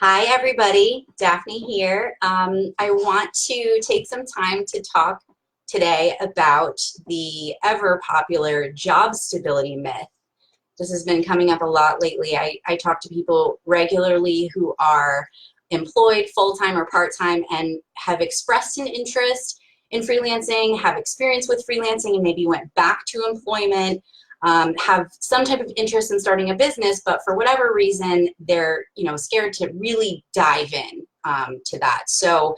Hi, everybody. Daphne here. I want to take some time to talk today about the ever popular job stability myth. This has been coming up a lot lately. I talk to people regularly who are employed full-time or part-time and have expressed an interest in freelancing, have experience with freelancing, and maybe went back to employment, have some type of interest in starting a business, but for whatever reason, they're scared to really dive in to that. So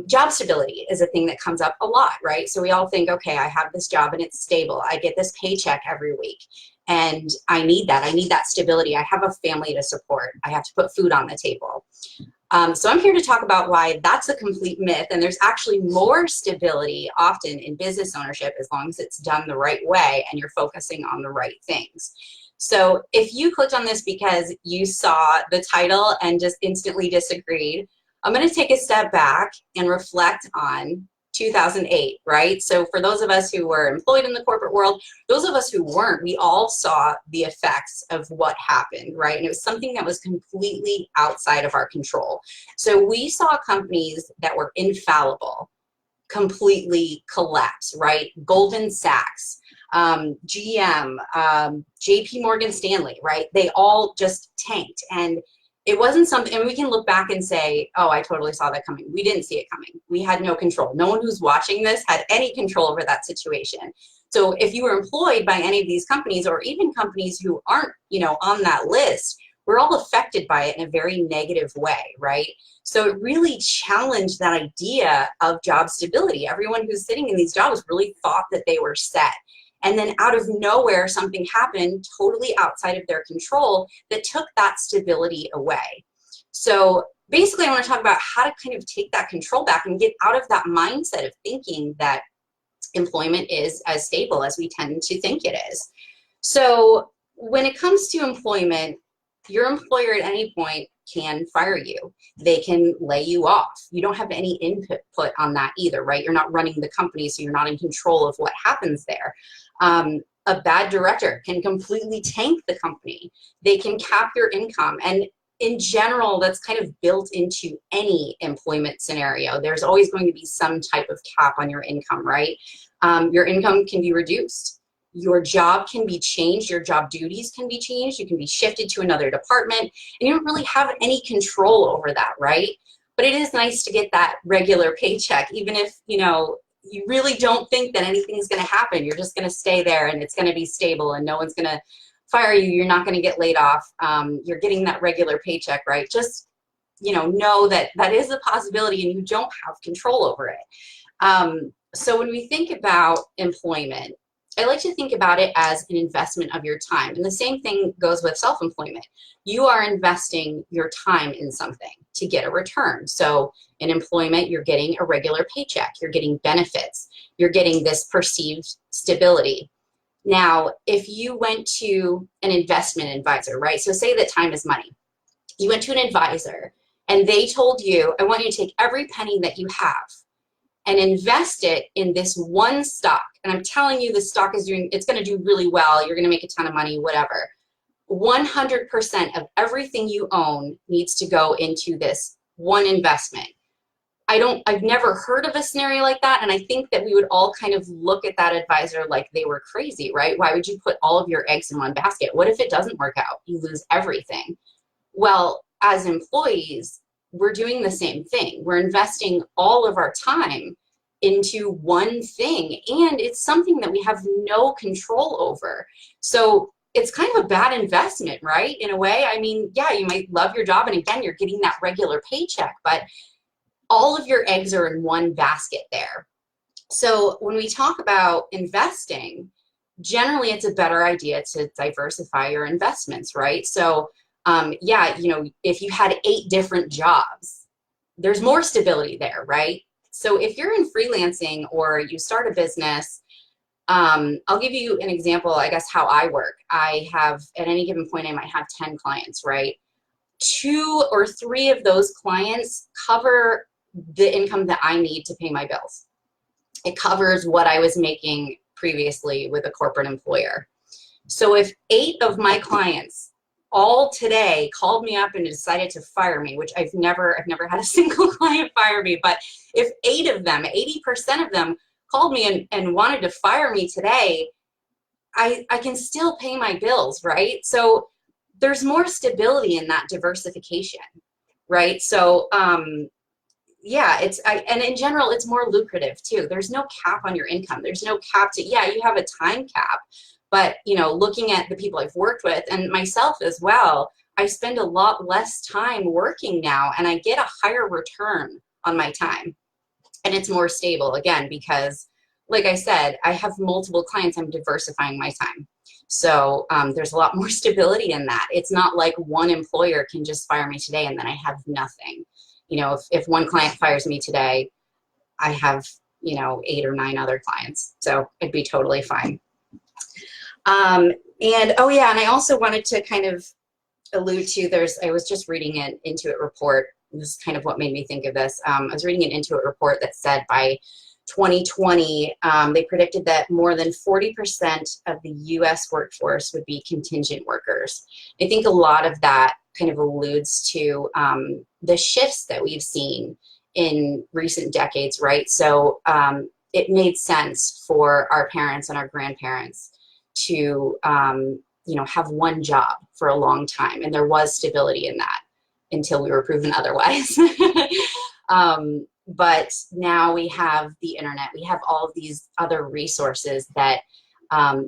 job stability is a thing that comes up a lot, right? So we all think, okay, I have this job and it's stable. I get this paycheck every week. And I need that. I need that stability. I have a family to support. I have to put food on the table. So I'm here to talk about why that's a complete myth, and there's actually more stability often in business ownership as long as it's done the right way and you're focusing on the right things. So if you clicked on this because you saw the title and just instantly disagreed, I'm going to take a step back and reflect on 2008, right? So for those of us who were employed in the corporate world, those of us who weren't, we all saw the effects of what happened, right? And it was something that was completely outside of our control. So we saw companies that were infallible completely collapse, right? Goldman Sachs, GM, JP Morgan Stanley, right? They all just tanked. And it wasn't something, and we can look back and say, oh, I totally saw that coming. We didn't see it coming. We had no control. No one who's watching this had any control over that situation. So if you were employed by any of these companies, or even companies who aren't, on that list, we're all affected by it in a very negative way, right? So it really challenged that idea of job stability. Everyone who's sitting in these jobs really thought that they were set. And then out of nowhere, something happened totally outside of their control that took that stability away. So basically, I want to talk about how to kind of take that control back and get out of that mindset of thinking that employment is as stable as we tend to think it is. So when it comes to employment, your employer at any point can fire you. They can lay you off. You don't have any input on that either, right? You're not running the company, so you're not in control of what happens there. A bad director can completely tank the company. They can cap your income. And in general, that's kind of built into any employment scenario. There's always going to be some type of cap on your income, right? Your income can be reduced. Your job can be changed. Your job duties can be changed. You can be shifted to another department, and you don't really have any control over that, right? But it is nice to get that regular paycheck, even if, you really don't think that anything's going to happen. You're just going to stay there and it's going to be stable and no one's going to fire you. You're not going to get laid off. You're getting that regular paycheck, right? Just, know that that is a possibility and you don't have control over it. So when we think about employment, I like to think about it as an investment of your time. And the same thing goes with self-employment. You are investing your time in something to get a return. So in employment, you're getting a regular paycheck. You're getting benefits. You're getting this perceived stability. Now, if you went to an investment advisor, right? So say that time is money. You went to an advisor and they told you, I want you to take every penny that you have and invest it in this one stock. And I'm telling you, this stock is it's going to do really well. You're going to make a ton of money, whatever. 100% of everything you own needs to go into this one investment. I've never heard of a scenario like that. And I think that we would all kind of look at that advisor like they were crazy, right? Why would you put all of your eggs in one basket? What if it doesn't work out? You lose everything. Well, as employees, we're doing the same thing. We're investing all of our time into one thing, and it's something that we have no control over. So it's kind of a bad investment, right? In a way, I mean, yeah, you might love your job, and again, you're getting that regular paycheck, but all of your eggs are in one basket there. So when we talk about investing, generally it's a better idea to diversify your investments, right? So yeah, if you had 8 different jobs, there's more stability there, right? So if you're in freelancing or you start a business, I'll give you an example, I guess, how I work. I have, at any given point, I might have 10 clients, right? 2 or 3 of those clients cover the income that I need to pay my bills. It covers what I was making previously with a corporate employer. So if 8 of my clients all today called me up and decided to fire me, which I've never had a single client fire me. But if 8 of them, 80% of them called me and wanted to fire me today, I can still pay my bills, right? So there's more stability in that diversification, right? So yeah, and in general, it's more lucrative too. There's no cap on your income. There's no cap to, yeah, you have a time cap, but you know, looking at the people I've worked with and myself as well, I spend a lot less time working now and I get a higher return on my time. And it's more stable again, because like I said, I have multiple clients, I'm diversifying my time. So there's a lot more stability in that. It's not like one employer can just fire me today and then I have nothing. You know, if one client fires me today, I have, you know, 8 or 9 other clients. So it'd be totally fine. And oh yeah, and I also wanted to kind of allude to, I was just reading an Intuit report. This is kind of what made me think of this. I was reading an Intuit report that said by 2020, they predicted that more than 40% of the US workforce would be contingent workers. I think a lot of that kind of alludes to the shifts that we've seen in recent decades, right? So it made sense for our parents and our grandparents to you know, have one job for a long time, and there was stability in that until we were proven otherwise. But now we have the internet, we have all of these other resources that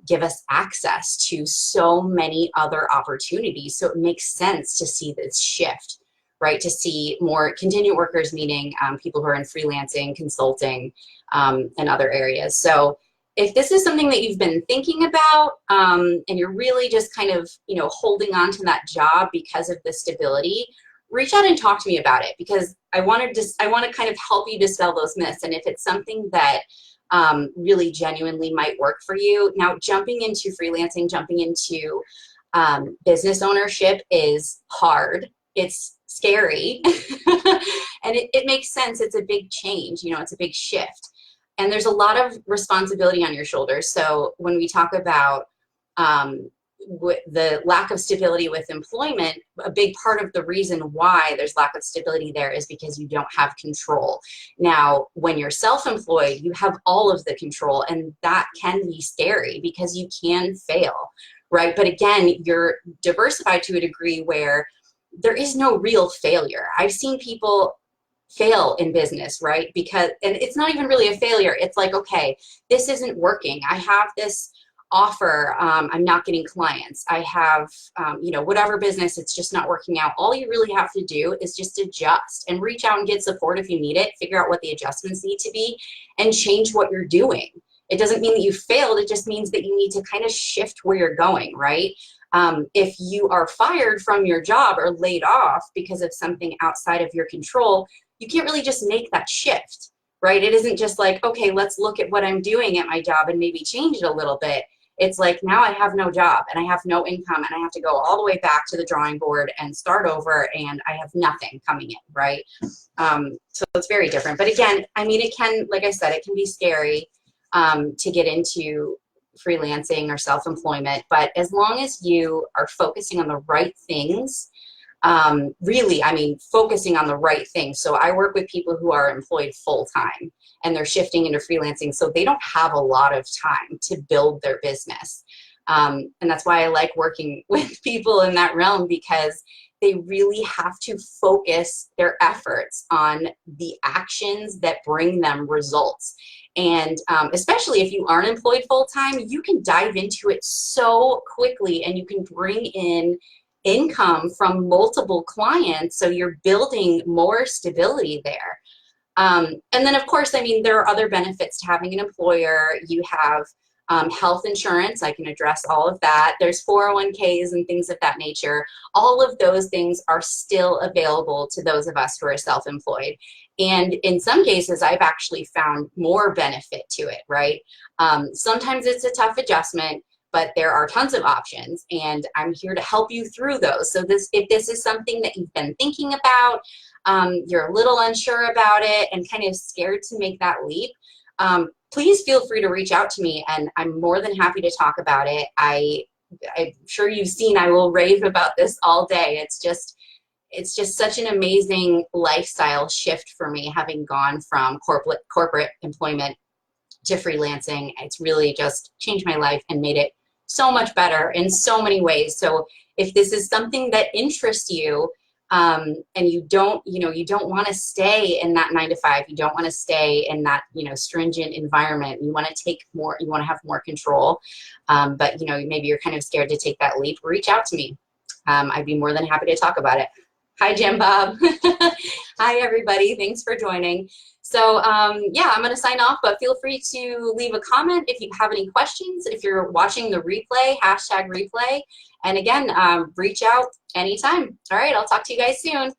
give us access to so many other opportunities. So it makes sense to see this shift, right? To see more contingent workers, meaning people who are in freelancing, consulting, and other areas. So if this is something that you've been thinking about and you're really just kind of, you know, holding on to that job because of the stability, reach out and talk to me about it, because I want to kind of help you dispel those myths. And if it's something that really genuinely might work for you. Now, jumping into freelancing, jumping into business ownership is hard. It's scary. And it makes sense. It's a big change. You know, it's a big shift. And there's a lot of responsibility on your shoulders. So when we talk about the lack of stability with employment, a big part of the reason why there's lack of stability there is because you don't have control. Now, when you're self-employed, you have all of the control, and that can be scary because you can fail, right? But again, you're diversified to a degree where there is no real failure. I've seen people fail in business, right? Because, and it's not even really a failure. It's like, okay, this isn't working. I have this offer, I'm not getting clients. I have, you know, whatever business, it's just not working out. All you really have to do is just adjust and reach out and get support if you need it, figure out what the adjustments need to be, and change what you're doing. It doesn't mean that you failed. It just means that you need to kind of shift where you're going, right? If you are fired from your job or laid off because of something outside of your control, you can't really just make that shift, right? It isn't just like, okay, let's look at what I'm doing at my job and maybe change it a little bit. It's like, now I have no job and I have no income and I have to go all the way back to the drawing board and start over, and I have nothing coming in, right? So it's very different. But again, I mean, it can, like I said, it can be scary to get into freelancing or self-employment, but as long as you are focusing on the right things, really, I mean, focusing on the right things. So I work with people who are employed full-time and they're shifting into freelancing, so they don't have a lot of time to build their business. And that's why I like working with people in that realm, because they really have to focus their efforts on the actions that bring them results. And especially if you aren't employed full-time, you can dive into it so quickly and you can bring in income from multiple clients, so you're building more stability there. And then of course, I mean, there are other benefits to having an employer. You have health insurance. I can address all of that. There's 401ks and things of that nature. All of those things are still available to those of us who are self-employed. And in some cases, I've actually found more benefit to it, right? Sometimes it's a tough adjustment, but there are tons of options, and I'm here to help you through those. So if this is something that you've been thinking about, you're a little unsure about it and kind of scared to make that leap, please feel free to reach out to me, and I'm more than happy to talk about it. I I'm sure you've seen, I will rave about this all day. It's just such an amazing lifestyle shift for me, having gone from corporate employment to freelancing. It's really just changed my life and made it so much better in so many ways. So if this is something that interests you, and you don't want to stay in that 9 to 5, you don't want to stay in that, stringent environment, you want to take more, you want to have more control, but maybe you're kind of scared to take that leap, reach out to me. I'd be more than happy to talk about it. Hi, Jim Bob. Hi, everybody. Thanks for joining. So yeah, I'm going to sign off, but feel free to leave a comment if you have any questions. If you're watching the replay, #replay. And again, reach out anytime. All right, I'll talk to you guys soon.